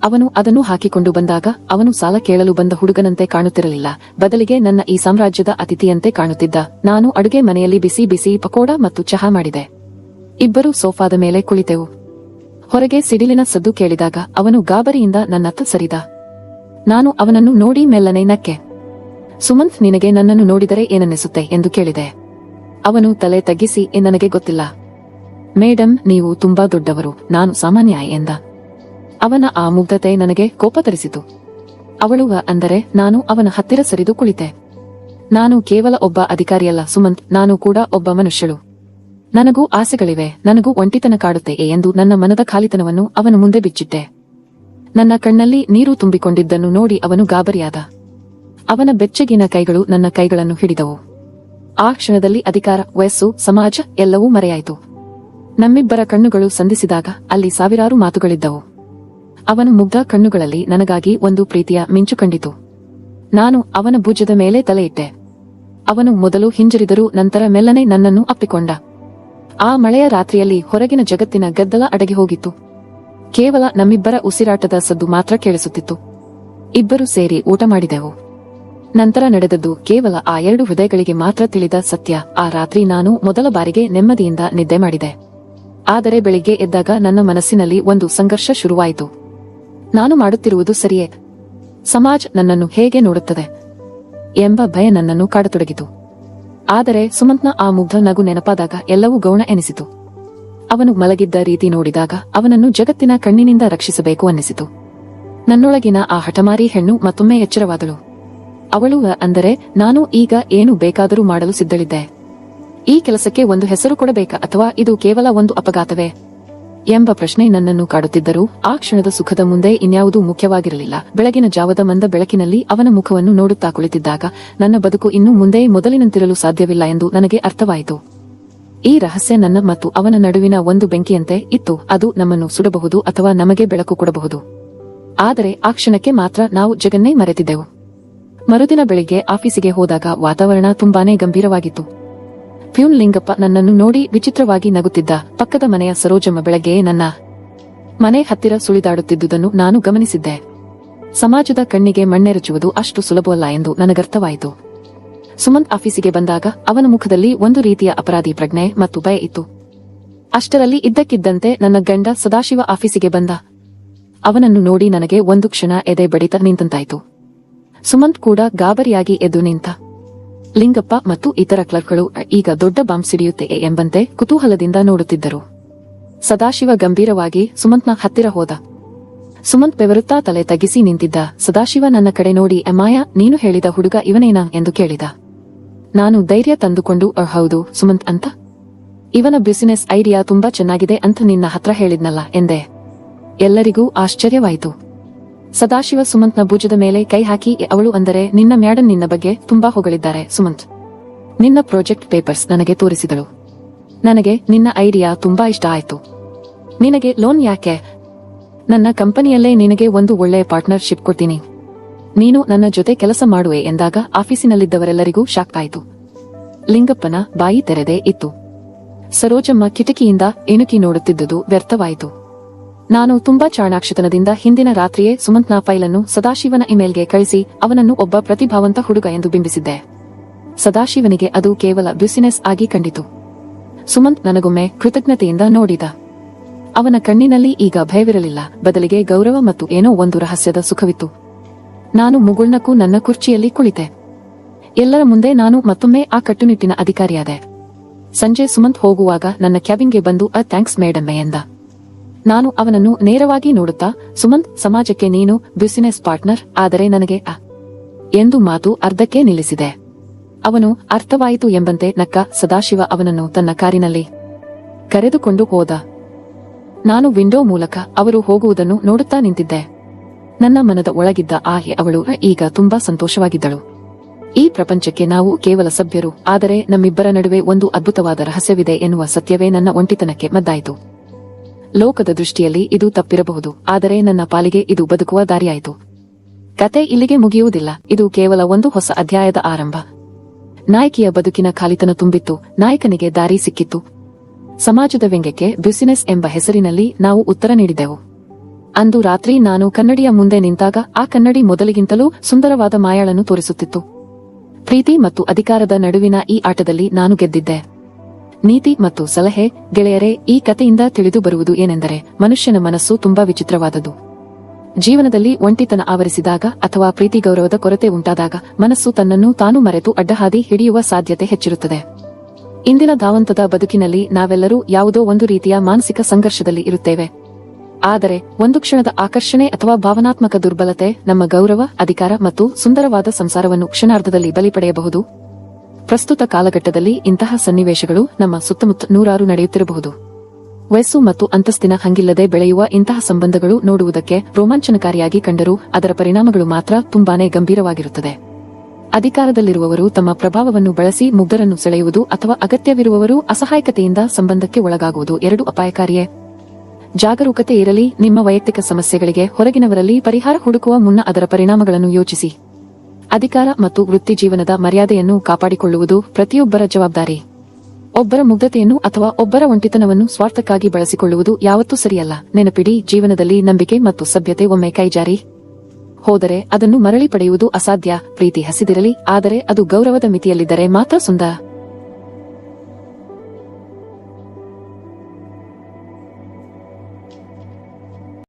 ಅವನು ಅದನ್ನು ಹಾಕಿಕೊಂಡು ಬಂದಾಗ ಅವನು ಸಾಲ ಕೇಳಲು ಬಂದ ಹುಡುಗನಂತೆ ಕಾಣುತ್ತಿರಲಿಲ್ಲ, ಬದಲಿಗೆ ನನ್ನ ಈ ಸಾಮ್ರಾಜ್ಯದ ಅತಿಥಿಯಂತೆ ಕಾಣುತ್ತಿದ್ದ. ನಾನು ಅಡುಗೆ ಮನೆಯಲ್ಲಿ ಬಿಸಿ ಬಿಸಿ ಪಕೋಡ ಮತ್ತು ಚಹಾ ಮಾಡಿದೆ. ಇಬ್ಬರು ಸೋಫಾದ ಮೇಲೆ ಕುಳಿತೆವು. ಹೊರಗೆ ಸಿಡಿಲಿನ ಸದ್ದು ಕೇಳಿದಾಗ ಅವನು ಗಾಬರಿಯಿಂದ ನನ್ನತ್ತ ಸರಿದ. ನಾನು ಅವನನ್ನು ನೋಡಿ ಮೆಲ್ಲನೆ ನಕ್ಕೆ. ಸುಮಂತ್, ನಿನಗೆ ನನ್ನನ್ನು ನೋಡಿದರೆ ಏನನ್ನಿಸುತ್ತೆ ಎಂದು ಕೇಳಿದೆ. ಅವನು ತಲೆ ತಗ್ಗಿಸಿ ನನಗೆ ಗೊತ್ತಿಲ್ಲ ಮೇಡಮ್, ನೀವು ತುಂಬಾ ದೊಡ್ಡವರು, ನಾನು ಸಾಮಾನ್ಯ ಎಂದ. ಅವನ ಆ ಮುಗ್ಧತೆ ನನಗೆ ಕೋಪ ತರಿಸಿತು. ಅವಳು ಅಂದರೆ ನಾನು ಅವನ ಹತ್ತಿರ ಸರಿದು ಕುಳಿತೆ. ನಾನು ಕೇವಲ ಒಬ್ಬ ಅಧಿಕಾರಿಯಲ್ಲ ಸುಮಂತ್, ನಾನು ಕೂಡ ಒಬ್ಬ ಮನುಷ್ಯಳು. ನನಗೂ ಆಸೆಗಳಿವೆ, ನನಗೂ ಒಂಟಿತನ ಕಾಡುತ್ತೆ ಎಂದು ನನ್ನ ಮನದ ಖಾಲಿತನವನ್ನು ಅವನ ಮುಂದೆ ಬಿಚ್ಚಿಟ್ಟೆ. ನನ್ನ ಕಣ್ಣಲ್ಲಿ ನೀರು ತುಂಬಿಕೊಂಡಿದ್ದನ್ನು ನೋಡಿ ಅವನು ಗಾಬರಿಯಾದ. ಅವನ ಬೆಚ್ಚಗಿನ ಕೈಗಳು ನನ್ನ ಕೈಗಳನ್ನು ಹಿಡಿದವು. ಆ ಕ್ಷಣದಲ್ಲಿ ಅಧಿಕಾರ, ವಯಸ್ಸು, ಸಮಾಜ ಎಲ್ಲವೂ ಮರೆಯಾಯಿತು. ನಮ್ಮಿಬ್ಬರ ಕಣ್ಣುಗಳು ಸಂಧಿಸಿದಾಗ ಅಲ್ಲಿ ಸಾವಿರಾರು ಮಾತುಗಳಿದ್ದವು. ಅವನ ಮುಗ್ಧ ಕಣ್ಣುಗಳಲ್ಲಿ ನನಗಾಗಿ ಒಂದು ಪ್ರೀತಿಯ ಮಿಂಚು ಕಂಡಿತು. ನಾನು ಅವನ ಭುಜದ ಮೇಲೆ ತಲೆ ಇಟ್ಟೆ. ಅವನು ಮೊದಲು ಹಿಂಜರಿದರೂ ನಂತರ ಮೆಲ್ಲನೆ ನನ್ನನ್ನು ಅಪ್ಪಿಕೊಂಡ. ಆ ಮಳೆಯ ರಾತ್ರಿಯಲ್ಲಿ ಹೊರಗಿನ ಜಗತ್ತಿನ ಗದ್ದಲ ಅಡಗಿ ಹೋಗಿತ್ತು. ಕೇವಲ ನಮ್ಮಿಬ್ಬರ ಉಸಿರಾಟದ ಸದ್ದು ಮಾತ್ರ ಕೇಳಿಸುತ್ತಿತ್ತು. ಇಬ್ಬರು ಸೇರಿ ಊಟ ಮಾಡಿದೆವು. ನಂತರ ನಡೆದದ್ದು ಕೇವಲ ಆ 2 ಹೃದಯಗಳಿಗೆ ಮಾತ್ರ ತಿಳಿದ ಸತ್ಯ. ಆ ರಾತ್ರಿ ನಾನು ಮೊದಲ ಬಾರಿಗೆ ನೆಮ್ಮದಿಯಿಂದ ನಿದ್ದೆ ಮಾಡಿದೆ. ಆದರೆ ಬೆಳಿಗ್ಗೆ ಎದ್ದಾಗ ನನ್ನ ಮನಸ್ಸಿನಲ್ಲಿ ಒಂದು ಸಂಘರ್ಷ ಶುರುವಾಯಿತು. ನಾನು ಮಾಡುತ್ತಿರುವುದು ಸರಿಯೇ? ಸಮಾಜ್ ನನ್ನನ್ನು ಹೇಗೆ ನೋಡುತ್ತದೆ ಎಂಬ ಭಯ ನನ್ನನ್ನು ಕಾಡತೊಡಗಿತು. ಆದರೆ ಸುಮಂತ್ನ ಆ ಮುಗ್ಧ ನಗು ನೆನಪಾದಾಗ ಎಲ್ಲವೂ ಗೌಣ ಎನಿಸಿತು. ಅವನು ಮಲಗಿದ್ದ ರೀತಿ ನೋಡಿದಾಗ ಅವನನ್ನು ಜಗತ್ತಿನ ಕಣ್ಣಿನಿಂದ ರಕ್ಷಿಸಬೇಕು ಅನ್ನಿಸಿತು. ನನ್ನೊಳಗಿನ ಆ ಹಠಮಾರಿ ಹೆಣ್ಣು ಮತ್ತೊಮ್ಮೆ ಎಚ್ಚರವಾದಳು. ಅವಳು ಅಂದರೆ ನಾನು ಈಗ ಏನು ಬೇಕಾದರೂ ಮಾಡಲು ಸಿದ್ಧಳಿದ್ದೆ. ಈ ಕೆಲಸಕ್ಕೆ ಒಂದು ಹೆಸರು ಕೊಡಬೇಕಾ ಅಥವಾ ಇದು ಕೇವಲ ಒಂದು ಅಪಘಾತವೇ ಎಂಬ ಪ್ರಶ್ನೆ ನನ್ನನ್ನು ಕಾಡುತ್ತಿದ್ದರೂ ಆ ಕ್ಷಣದ ಸುಖದ ಮುಂದೆ ಇನ್ಯಾವುದೂ ಮುಖ್ಯವಾಗಿರಲಿಲ್ಲ. ಬೆಳಗಿನ ಜಾವದ ಮಂದ ಬೆಳಕಿನಲ್ಲಿ ಅವನ ಮುಖವನ್ನು ನೋಡುತ್ತಾ ಕುಳಿತಿದ್ದಾಗ ನನ್ನ ಬದುಕು ಇನ್ನು ಮುಂದೆ ಮೊದಲಿನಂತಿರಲು ಸಾಧ್ಯವಿಲ್ಲ ಎಂದು ನನಗೆ ಅರ್ಥವಾಯಿತು. ಈ ರಹಸ್ಯ ನನ್ನ ಮತ್ತು ಅವನ ನಡುವಿನ ಒಂದು ಬೆಂಕಿಯಂತೆ ಇತ್ತು. ಅದು ನಮ್ಮನ್ನು ಸುಡಬಹುದು ಅಥವಾ ನಮಗೆ ಬೆಳಕು ಕೊಡಬಹುದು. ಆದರೆ ಆ ಕ್ಷಣಕ್ಕೆ ಮಾತ್ರ ನಾವು ಜಗನ್ನೇ ಮರೆತಿದ್ದೆವು. ಮರುದಿನ ಬೆಳಿಗ್ಗೆ ಆಫೀಸಿಗೆ ಹೋದಾಗ ವಾತಾವರಣ ತುಂಬಾನೇ ಗಂಭೀರವಾಗಿತ್ತು. ಪ್ಯೂನ್ ಲಿಂಗಪ್ಪ ನನ್ನನ್ನು ನೋಡಿ ವಿಚಿತ್ರವಾಗಿ ನಗುತ್ತಿದ್ದ. ಪಕ್ಕದ ಮನೆಯ ಸರೋಜಮ್ಮ ಬೆಳಗ್ಗೆಯೇ ನನ್ನ ಮನೆ ಹತ್ತಿರ ಸುಳಿದಾಡುತ್ತಿದ್ದುದನ್ನು ನಾನು ಗಮನಿಸಿದ್ದೆ. ಸಮಾಜದ ಕಣ್ಣಿಗೆ ಮಣ್ಣೆರಚುವುದು ಅಷ್ಟು ಸುಲಭವಲ್ಲ ಎಂದು ನನಗರ್ಥವಾಯಿತು. ಸುಮಂತ್ ಆಫೀಸಿಗೆ ಬಂದಾಗ ಅವನ ಮುಖದಲ್ಲಿ ಒಂದು ರೀತಿಯ ಅಪರಾಧಿ ಪ್ರಜ್ಞೆ ಮತ್ತು ಭಯ ಇತ್ತು. ಅಷ್ಟರಲ್ಲಿ ಇದ್ದಕ್ಕಿದ್ದಂತೆ ನನ್ನ ಗಂಡ ಸದಾಶಿವ ಆಫೀಸಿಗೆ ಬಂದ. ಅವನನ್ನು ನೋಡಿ ನನಗೆ ಒಂದು ಕ್ಷಣ ಎದೆ ಬಡಿತ ನಿಂತಂತಾಯಿತು. ಸುಮಂತ್ ಕೂಡ ಗಾಬರಿಯಾಗಿ ಎದ್ದು ನಿಂತ. ಲಿಂಗಪ್ಪ ಮತ್ತು ಇತರ ಕ್ಲರ್ಕ್ಗಳು ಈಗ ದೊಡ್ಡ ಬಾಂಬ್ ಸಿಡಿಯುತ್ತೆ ಎಂಬಂತೆ ಕುತೂಹಲದಿಂದ ನೋಡುತ್ತಿದ್ದರು. ಸದಾಶಿವ ಗಂಭೀರವಾಗಿ ಸುಮಂತ್ನ ಹತ್ತಿರ ಹೋದ. ಸುಮಂತ್ ಬೆವರುತ್ತಾ ತಲೆ ತಗ್ಗಿಸಿ ನಿಂತಿದ್ದ. ಸದಾಶಿವ ನನ್ನ ಕಡೆ ನೋಡಿ, ಅಮ್ಮಾಯ, ನೀನು ಹೇಳಿದ ಹುಡುಗ ಇವನೇನಾ ಎಂದು ಕೇಳಿದ. ನಾನು ಧೈರ್ಯ ತಂದುಕೊಂಡು ಹೌದು ಸುಮಂತ್ ಅಂತ. ಇವನ ಬಿಸಿನೆಸ್ ಐಡಿಯಾ ತುಂಬಾ ಚೆನ್ನಾಗಿದೆ ಅಂತ ನಿನ್ನ ಹತ್ರ ಹೇಳಿದ್ನಲ್ಲ ಎಂದೆ. ಎಲ್ಲರಿಗೂ ಆಶ್ಚರ್ಯವಾಯಿತು. ಸದಾಶಿವ ಸುಮಂತ್ನ ಭುಜದ ಮೇಲೆ ಕೈ ಹಾಕಿ, ಅವಳು ಅಂದರೆ ನಿನ್ನ ಮ್ಯಾಡಮ್ ನಿನ್ನ ಬಗ್ಗೆ ತುಂಬಾ ಹೊಗಳಿದ್ದಾರೆ ಸುಮಂತ್. ನಿನ್ನ ಪ್ರಾಜೆಕ್ಟ್ ಪೇಪರ್ಸ್ ನನಗೆ ತೋರಿಸಿದಳು. ನನಗೆ ನಿನ್ನ ಐಡಿಯಾ ತುಂಬಾ ಇಷ್ಟ ಆಯ್ತು. ನಿನಗೆ ಲೋನ್ ಯಾಕೆ? ನನ್ನ ಕಂಪನಿಯಲ್ಲೇ ನಿನಗೆ ಒಂದು ಒಳ್ಳೆಯ ಪಾರ್ಟ್ನರ್ಶಿಪ್ ಕೊಡ್ತೀನಿ. ನೀನು ನನ್ನ ಜೊತೆ ಕೆಲಸ ಮಾಡುವೆ ಎಂದಾಗ ಆಫೀಸಿನಲ್ಲಿದ್ದವರೆಲ್ಲರಿಗೂ ಶಾಕ್ ಆಯಿತು. ಲಿಂಗಪ್ಪನ ಬಾಯಿ ತೆರೆದೇ ಇತ್ತು. ಸರೋಜಮ್ಮ ಕಿಟಕಿಯಿಂದ ಇಣುಕಿ ನೋಡುತ್ತಿದ್ದುದು ವ್ಯರ್ಥವಾಯಿತು. ನಾನು ತುಂಬಾ ಚಾಣಾಕ್ಷತನದಿಂದ ಹಿಂದಿನ ರಾತ್ರಿಯೇ ಸುಮಂತ್ನ ಫೈಲನ್ನು ಸದಾಶಿವನ ಇಮೇಲ್ಗೆ ಕಳಿಸಿ ಅವನನ್ನು ಒಬ್ಬ ಪ್ರತಿಭಾವಂತ ಹುಡುಗ ಎಂದು ಬಿಂಬಿಸಿದ್ದೆ. ಸದಾಶಿವನಿಗೆ ಅದು ಕೇವಲ ಬಿಸಿನೆಸ್ ಆಗಿ ಕಂಡಿತು. ಸುಮಂತ್ ನನಗೊಮ್ಮೆ ಕೃತಜ್ಞತೆಯಿಂದ ನೋಡಿದ. ಅವನ ಕಣ್ಣಿನಲ್ಲಿ ಈಗ ಭಯವಿರಲಿಲ್ಲ, ಬದಲಿಗೆ ಗೌರವ ಮತ್ತು ಏನೋ ಒಂದು ರಹಸ್ಯದ ಸುಖವಿತ್ತು. ನಾನು ಮುಗುಳ್ನಕ್ಕೂ ನನ್ನ ಕುರ್ಚಿಯಲ್ಲಿ ಕುಳಿತೆ. ಎಲ್ಲರ ಮುಂದೆ ನಾನು ಮತ್ತೊಮ್ಮೆ ಆ ಕಟ್ಟುನಿಟ್ಟಿನ ಅಧಿಕಾರಿಯಾದೆ. ಸಂಜೆ ಸುಮಂತ್ ಹೋಗುವಾಗ ನನ್ನ ಕ್ಯಾಬಿನ್ಗೆ ಬಂದು ಥ್ಯಾಂಕ್ಸ್ ಮೇಡಮ್ಮೆ ಎಂದ. ನಾನು ಅವನನ್ನು ನೇರವಾಗಿ ನೋಡುತ್ತಾ, ಸುಮಂತ್, ಸಮಾಜಕ್ಕೆ ನೀನು ಬಿಸಿನೆಸ್ ಪಾರ್ಟ್ನರ್, ಆದರೆ ನನಗೆ ಎಂದು ಮಾತು ಅರ್ಧಕ್ಕೆ ನಿಲ್ಲಿಸಿದೆ. ಅವನು ಅರ್ಥವಾಯಿತು ಎಂಬಂತೆ ನಕ್ಕ. ಸದಾಶಿವ ಅವನನ್ನು ತನ್ನ ಕಾರಿನಲ್ಲಿ ಕರೆದುಕೊಂಡು ಹೋದ. ನಾನು ವಿಂಡೋ ಮೂಲಕ ಅವರು ಹೋಗುವುದನ್ನು ನೋಡುತ್ತಾ ನಿಂತಿದ್ದೆ. ನನ್ನ ಮನದ ಒಳಗಿದ್ದ ಅವಳು ಈಗ ತುಂಬಾ ಸಂತೋಷವಾಗಿದ್ದಳು. ಈ ಪ್ರಪಂಚಕ್ಕೆ ನಾವು ಕೇವಲ ಸಭ್ಯರು, ಆದರೆ ನಮ್ಮಿಬ್ಬರ ನಡುವೆ ಒಂದು ಅದ್ಭುತವಾದ ರಹಸ್ಯವಿದೆ ಎನ್ನುವ ಸತ್ಯವೇ ನನ್ನ ಒಂಟಿತನಕ್ಕೆ ಮದ್ದಾಯಿತು. ಲೋಕದ ದೃಷ್ಟಿಯಲ್ಲಿ ಇದು ತಪ್ಪಿರಬಹುದು, ಆದರೆ ನನ್ನ ಪಾಲಿಗೆ ಇದು ಬದುಕುವ ದಾರಿಯಾಯಿತು. ಕತೆ ಇಲ್ಲಿಗೆ ಮುಗಿಯುವುದಿಲ್ಲ. ಇದು ಕೇವಲ ಒಂದು ಹೊಸ ಅಧ್ಯಾಯದ ಆರಂಭ. ನಾಯಕಿಯ ಬದುಕಿನ ಖಾಲಿತನ ತುಂಬಿತ್ತು. ನಾಯಕನಿಗೆ ದಾರಿ ಸಿಕ್ಕಿತ್ತು. ಸಮಾಜದ ವ್ಯಂಗ್ಯಕ್ಕೆ ಬಿಸಿನೆಸ್ ಎಂಬ ಹೆಸರಿನಲ್ಲಿ ನಾವು ಉತ್ತರ ನೀಡಿದೆವು. ಅಂದು ರಾತ್ರಿ ನಾನು ಕನ್ನಡಿಯ ಮುಂದೆ ನಿಂತಾಗ ಆ ಕನ್ನಡಿ ಮೊದಲಿಗಿಂತಲೂ ಸುಂದರವಾದ ಮಾಯಾಳನ್ನು ತೋರಿಸುತ್ತಿತ್ತು. ಪ್ರೀತಿ ಮತ್ತು ಅಧಿಕಾರದ ನಡುವಿನ ಈ ಆಟದಲ್ಲಿ ನಾನು ಗೆದ್ದಿದ್ದೆ. ನೀತಿ ಮತ್ತು ಸಲಹೆ. ಗೆಳೆಯರೇ, ಈ ಕಥೆಯಿಂದ ತಿಳಿದು ಬರುವುದು ಏನೆಂದರೆ, ಮನುಷ್ಯನ ಮನಸ್ಸು ತುಂಬಾ ವಿಚಿತ್ರವಾದದ್ದು. ಜೀವನದಲ್ಲಿ ಒಂಟಿತನ ಆವರಿಸಿದಾಗ ಅಥವಾ ಪ್ರೀತಿ ಗೌರವದ ಕೊರತೆ ಉಂಟಾದಾಗ ಮನಸ್ಸು ತನ್ನನ್ನು ತಾನು ಮರೆತು ಅಡ್ಡಹಾದಿ ಹಿಡಿಯುವ ಸಾಧ್ಯತೆ ಹೆಚ್ಚಿರುತ್ತದೆ. ಇಂದಿನ ಧಾವಂತದ ಬದುಕಿನಲ್ಲಿ ನಾವೆಲ್ಲರೂ ಯಾವುದೋ ಒಂದು ರೀತಿಯ ಮಾನಸಿಕ ಸಂಘರ್ಷದಲ್ಲಿ ಇರುತ್ತೇವೆ. ಆದರೆ ಒಂದು ಕ್ಷಣದ ಆಕರ್ಷಣೆ ಅಥವಾ ಭಾವನಾತ್ಮಕ ದುರ್ಬಲತೆ ನಮ್ಮ ಗೌರವ, ಅಧಿಕಾರ ಮತ್ತು ಸುಂದರವಾದ ಸಂಸಾರವನ್ನು ಕ್ಷಣಾರ್ಧದಲ್ಲಿ ಬಲಿ ಪಡೆಯಬಹುದು. ಪ್ರಸ್ತುತ ಕಾಲಘಟ್ಟದಲ್ಲಿ ಇಂತಹ ಸನ್ನಿವೇಶಗಳು ನಮ್ಮ ಸುತ್ತಮುತ್ತ ನೂರಾರು ನಡೆಯುತ್ತಿರಬಹುದು. ವಯಸ್ಸು ಮತ್ತು ಅಂತಸ್ತಿನ ಹಂಗಿಲ್ಲದೆ ಬೆಳೆಯುವ ಇಂತಹ ಸಂಬಂಧಗಳು ನೋಡುವುದಕ್ಕೆ ರೋಮಾಂಚನಕಾರಿಯಾಗಿ ಕಂಡರೂ ಅದರ ಪರಿಣಾಮಗಳು ಮಾತ್ರ ತುಂಬಾನೇ ಗಂಭೀರವಾಗಿರುತ್ತದೆ. ಅಧಿಕಾರದಲ್ಲಿರುವವರು ತಮ್ಮ ಪ್ರಭಾವವನ್ನು ಬಳಸಿ ಮುಗ್ಧರನ್ನು ಸೆಳೆಯುವುದು ಅಥವಾ ಅಗತ್ಯವಿರುವವರು ಅಸಹಾಯಕತೆಯಿಂದ ಸಂಬಂಧಕ್ಕೆ ಒಳಗಾಗುವುದು ಎರಡೂ ಅಪಾಯಕಾರಿಯೇ. ಜಾಗರೂಕತೆ ಇರಲಿ. ನಿಮ್ಮ ವೈಯಕ್ತಿಕ ಸಮಸ್ಯೆಗಳಿಗೆ ಹೊರಗಿನವರಲ್ಲಿ ಪರಿಹಾರ ಹುಡುಕುವ ಮುನ್ನ ಅದರ ಪರಿಣಾಮಗಳನ್ನು ಯೋಚಿಸಿ. ಅಧಿಕಾರ ಮತ್ತು ವೃತ್ತಿ ಜೀವನದ ಮರ್ಯಾದೆಯನ್ನು ಕಾಪಾಡಿಕೊಳ್ಳುವುದು ಪ್ರತಿಯೊಬ್ಬರ ಜವಾಬ್ದಾರಿ. ಒಬ್ಬರ ಮುಗ್ಧತೆಯನ್ನು ಅಥವಾ ಒಬ್ಬರ ಒಂಟಿತನವನ್ನು ಸ್ವಾರ್ಥಕ್ಕಾಗಿ ಬಳಸಿಕೊಳ್ಳುವುದು ಯಾವತ್ತೂ ಸರಿಯಲ್ಲ. ನೆನಪಿಡಿ, ಜೀವನದಲ್ಲಿ ನಂಬಿಕೆ ಮತ್ತು ಸಭ್ಯತೆ ಒಮ್ಮೆ ಕೈಜಾರಿ ಹೋದರೆ ಅದನ್ನು ಮರಳಿ ಪಡೆಯುವುದು ಅಸಾಧ್ಯ. ಪ್ರೀತಿ ಹಸಿದಿರಲಿ, ಆದರೆ ಅದು ಗೌರವದ ಮಿತಿಯಲ್ಲಿದ್ದರೆ ಮಾತ್ರ ಸುಂದರ.